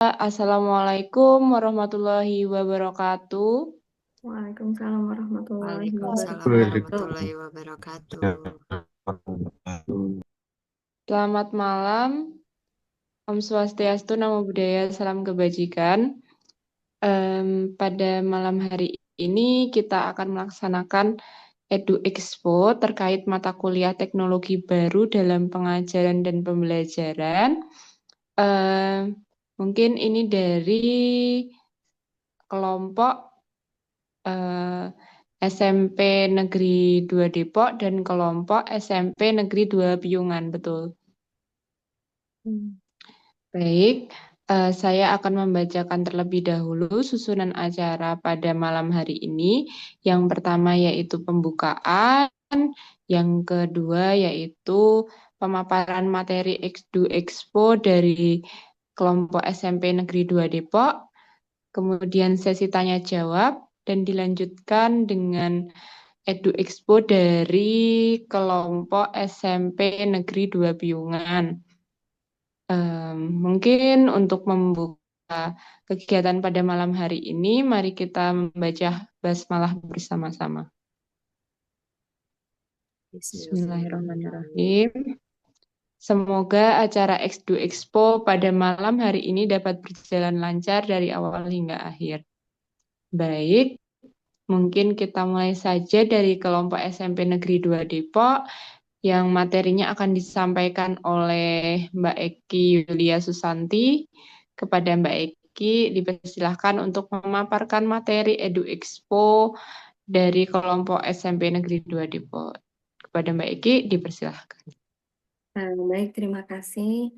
Assalamualaikum warahmatullahi wabarakatuh. Waalaikumsalam warahmatullahi Waalaikumsalam wabarakatuh. warahmatullahi wabarakatuh. Selamat malam, Om Swastiastu, Namo Buddhaya, Salam Kebajikan. Pada malam hari ini kita akan melaksanakan Edu Expo terkait mata kuliah teknologi baru dalam pengajaran dan pembelajaran. Mungkin ini dari kelompok eh, SMP Negeri 2 Depok dan kelompok SMP Negeri 2 Piungan, betul. Baik, saya akan membacakan terlebih dahulu susunan acara pada malam hari ini. Yang pertama yaitu pembukaan, yang kedua yaitu pemaparan materi Edu Expo dari kelompok SMP Negeri 2 Depok, kemudian sesi tanya jawab, dan dilanjutkan dengan Edu Expo dari kelompok SMP Negeri 2 Piungan. Mungkin untuk membuka kegiatan pada malam hari ini, mari kita membaca basmalah bersama-sama. Bismillahirrahmanirrahim. Bismillahirrahmanirrahim. Semoga acara Edu Expo pada malam hari ini dapat berjalan lancar dari awal hingga akhir. Baik, mungkin kita mulai saja dari kelompok SMP Negeri 2 Depok yang materinya akan disampaikan oleh Mbak Eki Yulia Susanti. Kepada Mbak Eki, dipersilahkan untuk memaparkan materi Edu Expo dari kelompok SMP Negeri 2 Depok. Kepada Mbak Eki, dipersilahkan. Baik, terima kasih.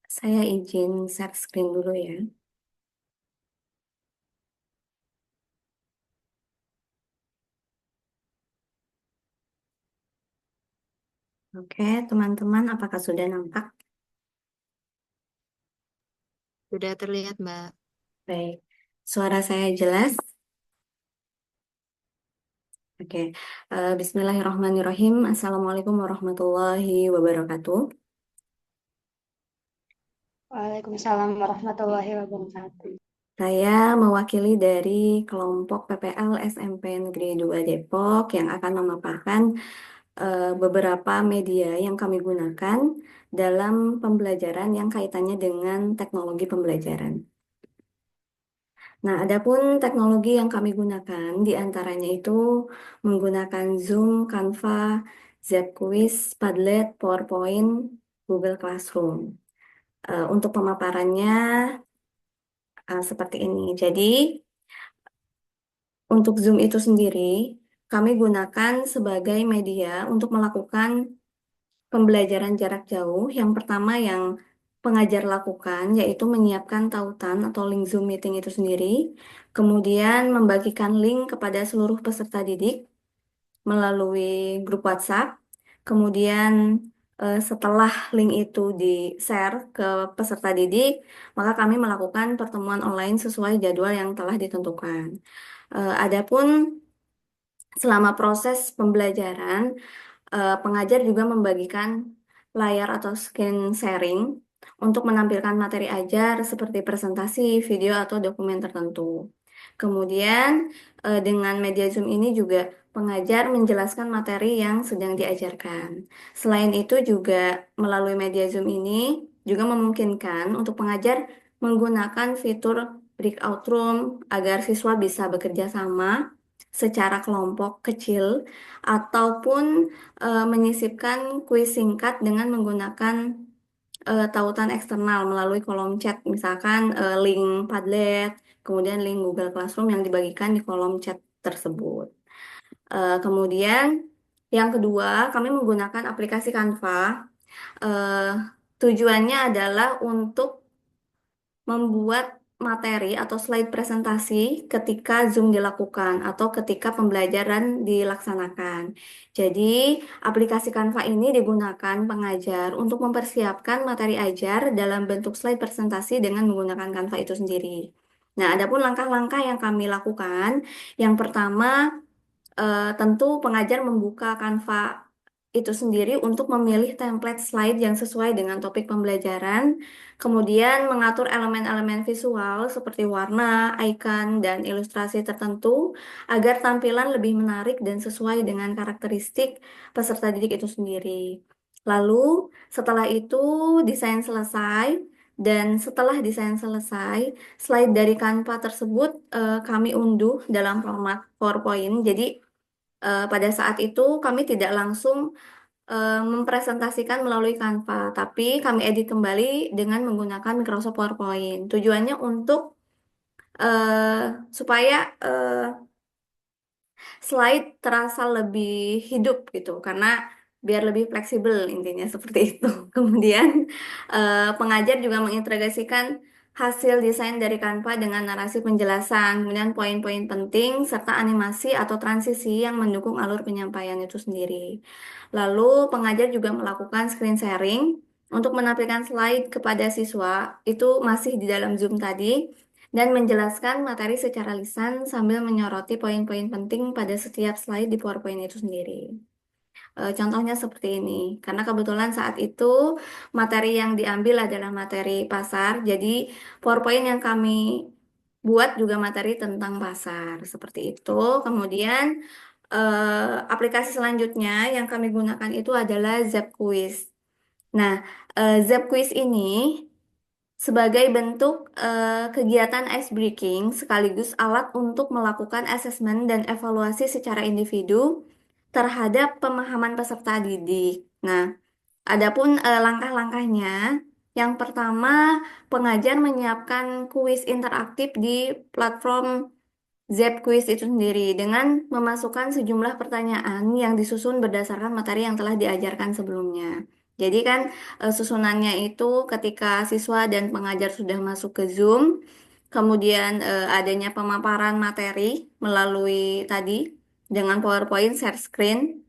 Saya izin share screen dulu ya. Oke, teman-teman, apakah sudah nampak? Sudah terlihat, Mbak. Baik, suara saya jelas? Oke, Bismillahirrahmanirrahim. Assalamualaikum warahmatullahi wabarakatuh. Waalaikumsalam warahmatullahi wabarakatuh. Saya mewakili dari kelompok PPL SMP Negeri 2 Depok yang akan memaparkan beberapa media yang kami gunakan dalam pembelajaran yang kaitannya dengan teknologi pembelajaran. Nah, adapun teknologi yang kami gunakan di antaranya itu menggunakan Zoom, Canva, Zepquiz, Padlet, PowerPoint, Google Classroom. Untuk pemaparannya seperti ini. Jadi, untuk Zoom itu sendiri, kami gunakan sebagai media untuk melakukan pembelajaran jarak jauh. Yang pertama yang pengajar lakukan yaitu menyiapkan tautan atau link Zoom meeting itu sendiri, kemudian membagikan link kepada seluruh peserta didik melalui grup WhatsApp. Kemudian setelah link itu di-share ke peserta didik, maka kami melakukan pertemuan online sesuai jadwal yang telah ditentukan. Adapun selama proses pembelajaran, pengajar juga membagikan layar atau screen sharing untuk menampilkan materi ajar seperti presentasi, video, atau dokumen tertentu. Kemudian, dengan media Zoom ini juga pengajar menjelaskan materi yang sedang diajarkan. Selain itu juga melalui media Zoom ini juga memungkinkan untuk pengajar menggunakan fitur breakout room agar siswa bisa bekerja sama secara kelompok kecil ataupun menyisipkan kuis singkat dengan menggunakan tautan eksternal melalui kolom chat, misalkan link Padlet, kemudian link Google Classroom yang dibagikan di kolom chat tersebut. Kemudian yang kedua, kami menggunakan aplikasi Canva. Eh, Tujuannya adalah untuk membuat materi atau slide presentasi ketika Zoom dilakukan atau ketika pembelajaran dilaksanakan. Jadi, aplikasi Canva ini digunakan pengajar untuk mempersiapkan materi ajar dalam bentuk slide presentasi dengan menggunakan Canva itu sendiri. Nah, adapun langkah-langkah yang kami lakukan, yang pertama tentu pengajar membuka Canva itu sendiri untuk memilih template slide yang sesuai dengan topik pembelajaran, kemudian mengatur elemen-elemen visual seperti warna, icon, dan ilustrasi tertentu agar tampilan lebih menarik dan sesuai dengan karakteristik peserta didik itu sendiri. Lalu, setelah itu desain selesai, dan setelah desain selesai, slide dari Canva tersebut kami unduh dalam format PowerPoint. Jadi, pada saat itu kami tidak langsung mempresentasikan melalui Canva, tapi kami edit kembali dengan menggunakan Microsoft PowerPoint. Tujuannya untuk supaya slide terasa lebih hidup gitu, karena biar lebih fleksibel intinya seperti itu. Kemudian pengajar juga mengintegrasikan hasil desain dari Canva dengan narasi penjelasan, kemudian poin-poin penting serta animasi atau transisi yang mendukung alur penyampaian itu sendiri. Lalu pengajar juga melakukan screen sharing untuk menampilkan slide kepada siswa, itu masih di dalam Zoom tadi, dan menjelaskan materi secara lisan sambil menyoroti poin-poin penting pada setiap slide di PowerPoint itu sendiri. Contohnya seperti ini, karena kebetulan saat itu materi yang diambil adalah materi pasar, jadi PowerPoint yang kami buat juga materi tentang pasar, seperti itu. Kemudian aplikasi selanjutnya yang kami gunakan itu adalah Zapquiz. Nah, Zapquiz ini sebagai bentuk kegiatan ice breaking sekaligus alat untuk melakukan asesmen dan evaluasi secara individu terhadap pemahaman peserta didik. Nah, adapun langkah-langkahnya, yang pertama pengajar menyiapkan kuis interaktif di platform Zapquiz itu sendiri dengan memasukkan sejumlah pertanyaan yang disusun berdasarkan materi yang telah diajarkan sebelumnya. Jadi kan susunannya itu ketika siswa dan pengajar sudah masuk ke Zoom, kemudian adanya pemaparan materi melalui tadi dengan PowerPoint share screen.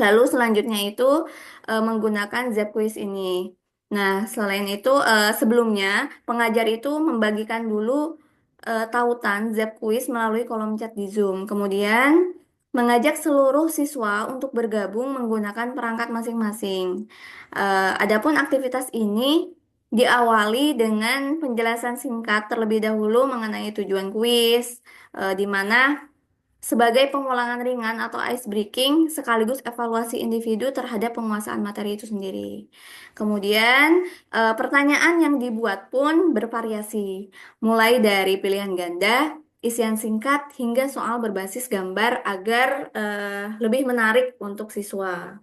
Lalu selanjutnya itu menggunakan Zapquiz ini. Nah, selain itu sebelumnya pengajar itu membagikan dulu tautan Zapquiz melalui kolom chat di Zoom. Kemudian mengajak seluruh siswa untuk bergabung menggunakan perangkat masing-masing. Adapun aktivitas ini diawali dengan penjelasan singkat terlebih dahulu mengenai tujuan kuis, di mana sebagai pengulangan ringan atau ice breaking sekaligus evaluasi individu terhadap penguasaan materi itu sendiri. Kemudian pertanyaan yang dibuat pun bervariasi, mulai dari pilihan ganda, isian singkat hingga soal berbasis gambar agar lebih menarik untuk siswa.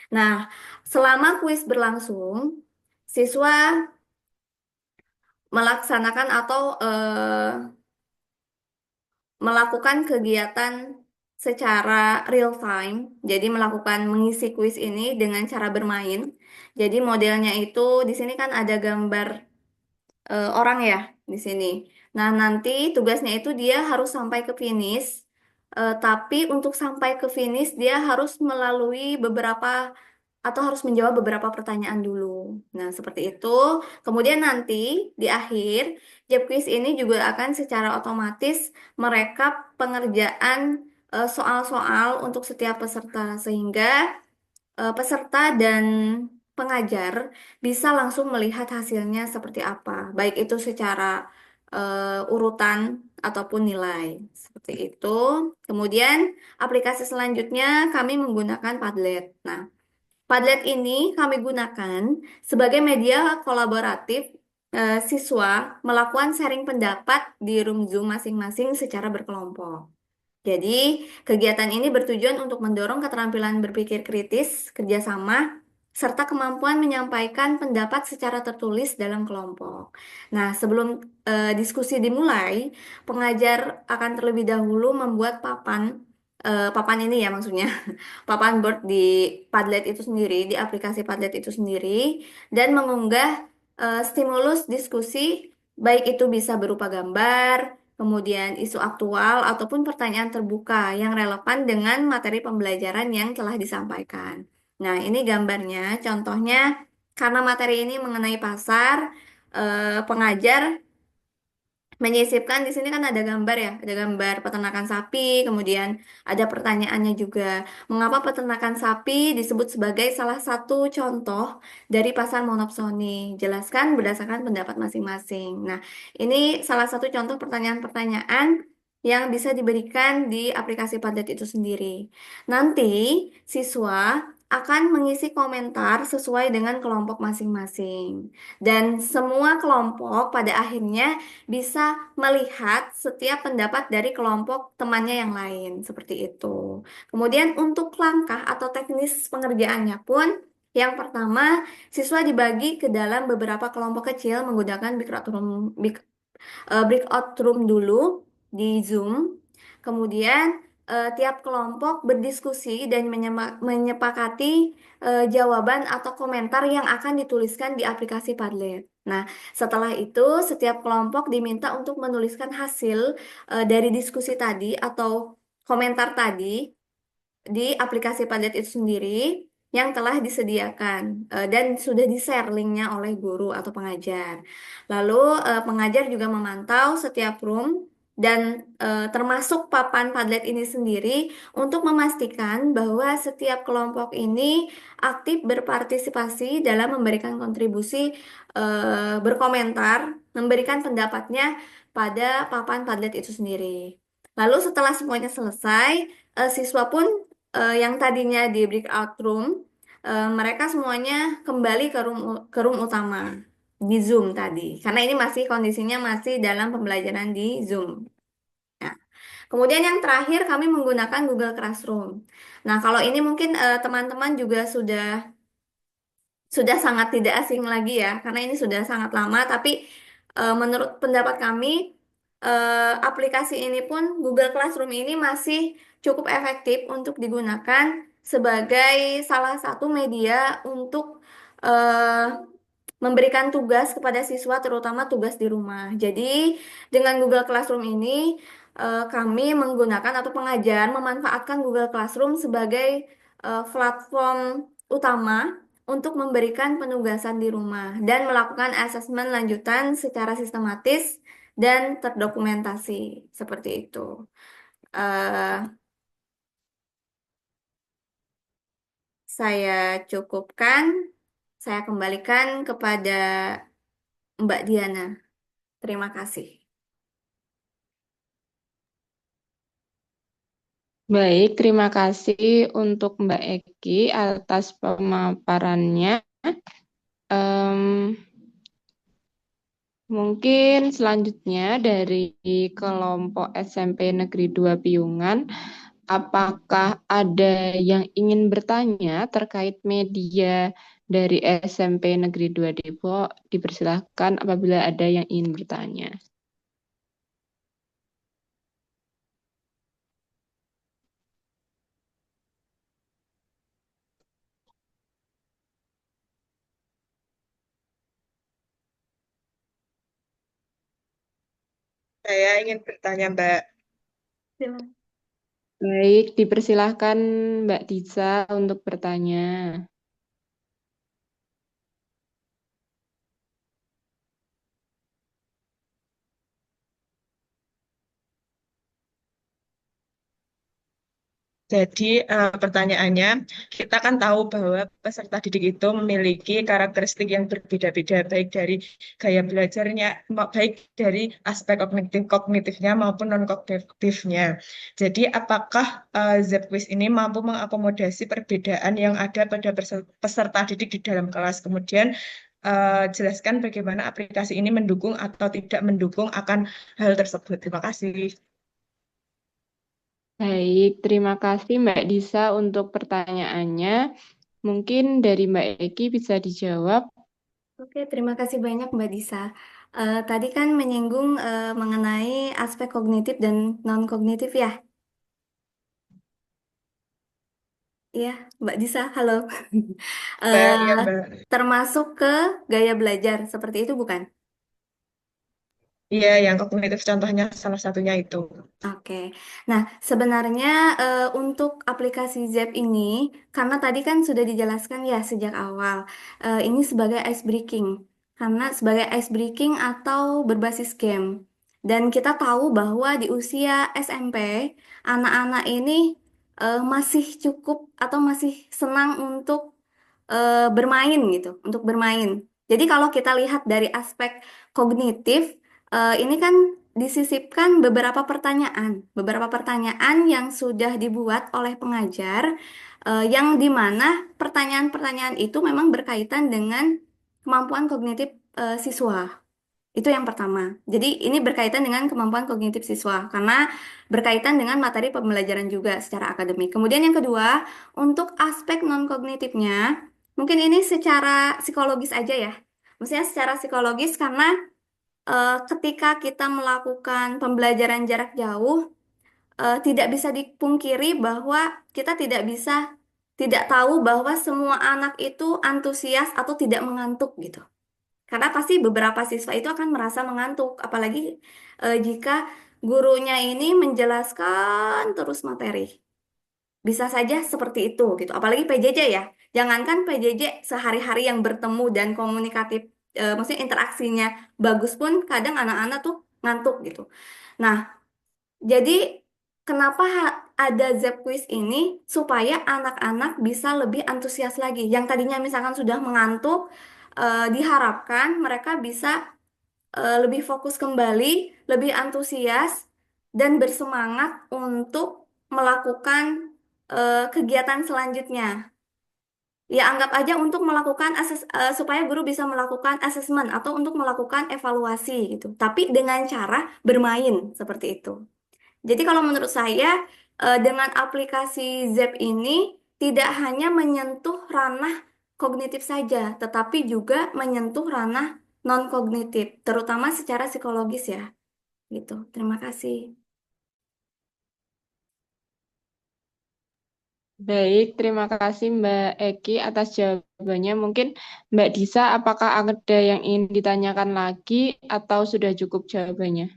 Nah, selama kuis berlangsung, siswa melaksanakan atau melakukan kegiatan secara real time, jadi melakukan mengisi kuis ini dengan cara bermain. Jadi modelnya itu di sini kan ada gambar orang ya di sini. Nah, nanti tugasnya itu dia harus sampai ke finish. Tapi untuk sampai ke finish dia harus melalui beberapa atau harus menjawab beberapa pertanyaan dulu. Nah, seperti itu. Kemudian nanti di akhir, Job Quiz ini juga akan secara otomatis merekap pengerjaan soal-soal untuk setiap peserta sehingga peserta dan pengajar bisa langsung melihat hasilnya seperti apa, baik itu secara urutan ataupun nilai. Seperti itu. Kemudian aplikasi selanjutnya kami menggunakan Padlet. Nah, Padlet ini kami gunakan sebagai media kolaboratif siswa melakukan sharing pendapat di room Zoom masing-masing secara berkelompok. Jadi, kegiatan ini bertujuan untuk mendorong keterampilan berpikir kritis, kerjasama, serta kemampuan menyampaikan pendapat secara tertulis dalam kelompok. Nah, sebelum diskusi dimulai, pengajar akan terlebih dahulu membuat papan ini ya maksudnya, papan board di Padlet itu sendiri, di aplikasi Padlet itu sendiri, dan mengunggah stimulus diskusi, baik itu bisa berupa gambar, kemudian isu aktual ataupun pertanyaan terbuka yang relevan dengan materi pembelajaran yang telah disampaikan. Nah, ini gambarnya, contohnya karena materi ini mengenai pasar, pengajar menyisipkan di sini kan ada gambar ya, ada gambar peternakan sapi, kemudian ada pertanyaannya juga. Mengapa peternakan sapi disebut sebagai salah satu contoh dari pasar monopsoni? Jelaskan berdasarkan pendapat masing-masing. Nah, ini salah satu contoh pertanyaan-pertanyaan yang bisa diberikan di aplikasi Padlet itu sendiri. Nanti siswa akan mengisi komentar sesuai dengan kelompok masing-masing. Dan semua kelompok pada akhirnya bisa melihat setiap pendapat dari kelompok temannya yang lain, seperti itu. Kemudian untuk langkah atau teknis pengerjaannya pun, yang pertama, siswa dibagi ke dalam beberapa kelompok kecil menggunakan breakout room dulu di Zoom. Kemudian tiap kelompok berdiskusi dan menyepakati jawaban atau komentar yang akan dituliskan di aplikasi Padlet. Nah, setelah itu setiap kelompok diminta untuk menuliskan hasil dari diskusi tadi atau komentar tadi di aplikasi Padlet itu sendiri yang telah disediakan dan sudah di-share linknya oleh guru atau pengajar. Lalu pengajar juga memantau setiap room dan termasuk papan Padlet ini sendiri untuk memastikan bahwa setiap kelompok ini aktif berpartisipasi dalam memberikan kontribusi, berkomentar, memberikan pendapatnya pada papan Padlet itu sendiri. Lalu setelah semuanya selesai, siswa pun yang tadinya di breakout room, mereka semuanya kembali ke room utama di Zoom tadi. Karena ini masih kondisinya masih dalam pembelajaran di Zoom. Nah, kemudian yang terakhir kami menggunakan Google Classroom. Nah, kalau ini mungkin teman-teman juga sudah sangat tidak asing lagi ya, karena ini sudah sangat lama. Tapi menurut pendapat kami, aplikasi ini pun Google Classroom ini masih cukup efektif untuk digunakan sebagai salah satu media untuk eh, memberikan tugas kepada siswa, terutama tugas di rumah. Jadi, dengan Google Classroom ini, kami menggunakan atau pengajar memanfaatkan Google Classroom sebagai platform utama untuk memberikan penugasan di rumah dan melakukan asesmen lanjutan secara sistematis dan terdokumentasi seperti itu. Eh, saya cukupkan, saya kembalikan kepada Mbak Diana. Terima kasih. Baik, terima kasih untuk Mbak Eki atas pemaparannya. Em, Mungkin selanjutnya dari kelompok SMP Negeri 2 Piungan, apakah ada yang ingin bertanya terkait media dari SMP Negeri 2 Depok? Dipersilahkan apabila ada yang ingin bertanya. Saya ingin bertanya, Mbak. Silakan. Baik, dipersilahkan Mbak Disa untuk bertanya. Jadi pertanyaannya, kita kan tahu bahwa peserta didik itu memiliki karakteristik yang berbeda-beda, baik dari gaya belajarnya, baik dari aspek kognitifnya maupun non-kognitifnya. Jadi apakah Z-Quiz ini mampu mengakomodasi perbedaan yang ada pada peserta didik di dalam kelas? Kemudian jelaskan bagaimana aplikasi ini mendukung atau tidak mendukung akan hal tersebut. Terima kasih. Baik, terima kasih Mbak Disa untuk pertanyaannya. Mungkin dari Mbak Eki bisa dijawab. Oke, terima kasih banyak Mbak Disa. Tadi kan menyinggung mengenai aspek kognitif dan non-kognitif ya. Iya, Mbak Disa, halo. Mbak, ya Eh, Mbak. Termasuk ke gaya belajar, seperti itu bukan? Iya, yang kognitif contohnya salah satunya itu. Oke, nah sebenarnya untuk aplikasi Zep ini, karena tadi kan sudah dijelaskan ya sejak awal, ini sebagai ice breaking, karena sebagai ice breaking atau berbasis game. Dan kita tahu bahwa di usia SMP, anak-anak ini masih cukup atau masih senang untuk bermain gitu, untuk bermain. Jadi kalau kita lihat dari aspek kognitif, ini kan disisipkan beberapa pertanyaan yang sudah dibuat oleh pengajar, yang dimana pertanyaan-pertanyaan itu memang berkaitan dengan kemampuan kognitif siswa. Itu yang pertama. Jadi ini berkaitan dengan kemampuan kognitif siswa karena berkaitan dengan materi pembelajaran juga secara akademik. Kemudian yang kedua, untuk aspek non-kognitifnya, mungkin ini secara psikologis aja ya. Maksudnya secara psikologis karena ketika kita melakukan pembelajaran jarak jauh, tidak bisa dipungkiri bahwa kita tidak tahu bahwa semua anak itu antusias atau tidak mengantuk gitu. Karena pasti beberapa siswa itu akan merasa mengantuk, apalagi jika gurunya ini menjelaskan terus materi. Bisa saja seperti itu gitu. Apalagi PJJ ya. Jangankan PJJ sehari-hari yang bertemu dan komunikatif, maksudnya interaksinya bagus pun kadang anak-anak tuh ngantuk gitu. Nah, jadi kenapa ada Zep Quiz ini supaya anak-anak bisa lebih antusias lagi. Yang tadinya misalkan sudah mengantuk, diharapkan mereka bisa lebih fokus kembali, lebih antusias dan bersemangat untuk melakukan kegiatan selanjutnya. Ya, anggap aja untuk melakukan supaya guru bisa melakukan asesmen atau untuk melakukan evaluasi gitu. Tapi dengan cara bermain seperti itu. Jadi kalau menurut saya dengan aplikasi Zep ini tidak hanya menyentuh ranah kognitif saja, tetapi juga menyentuh ranah non-kognitif, terutama secara psikologis ya. Gitu. Terima kasih. Baik, terima kasih Mbak Eki atas jawabannya. Mungkin Mbak Disa, apakah ada yang ingin ditanyakan lagi atau sudah cukup jawabannya?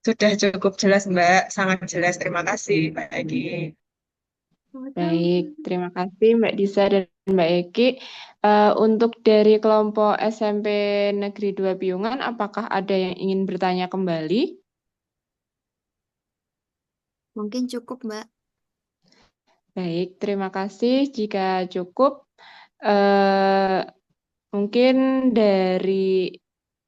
Sudah cukup jelas, Mbak. Sangat jelas. Terima kasih, Mbak Egi. Baik, terima kasih Mbak Disa dan Mbak Eki. Untuk dari kelompok SMP Negeri 2 Piungan, apakah ada yang ingin bertanya kembali? Mungkin cukup, Mbak. Baik, terima kasih. Jika cukup, eh, mungkin dari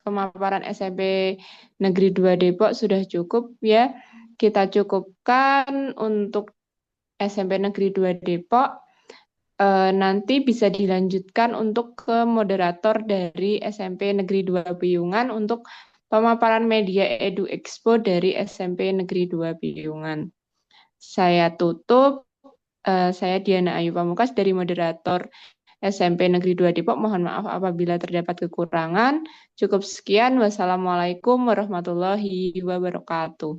pemaparan SMP Negeri 2 Depok sudah cukup ya. Kita cukupkan untuk SMP Negeri 2 Depok. Nanti bisa dilanjutkan untuk ke moderator dari SMP Negeri 2 Piungan untuk pemaparan media Edu Expo dari SMP Negeri 2 Piungan. Saya tutup. Saya Diana Ayu Pamukas dari moderator SMP Negeri 2 Depok. Mohon maaf apabila terdapat kekurangan. Cukup sekian. Wassalamualaikum warahmatullahi wabarakatuh.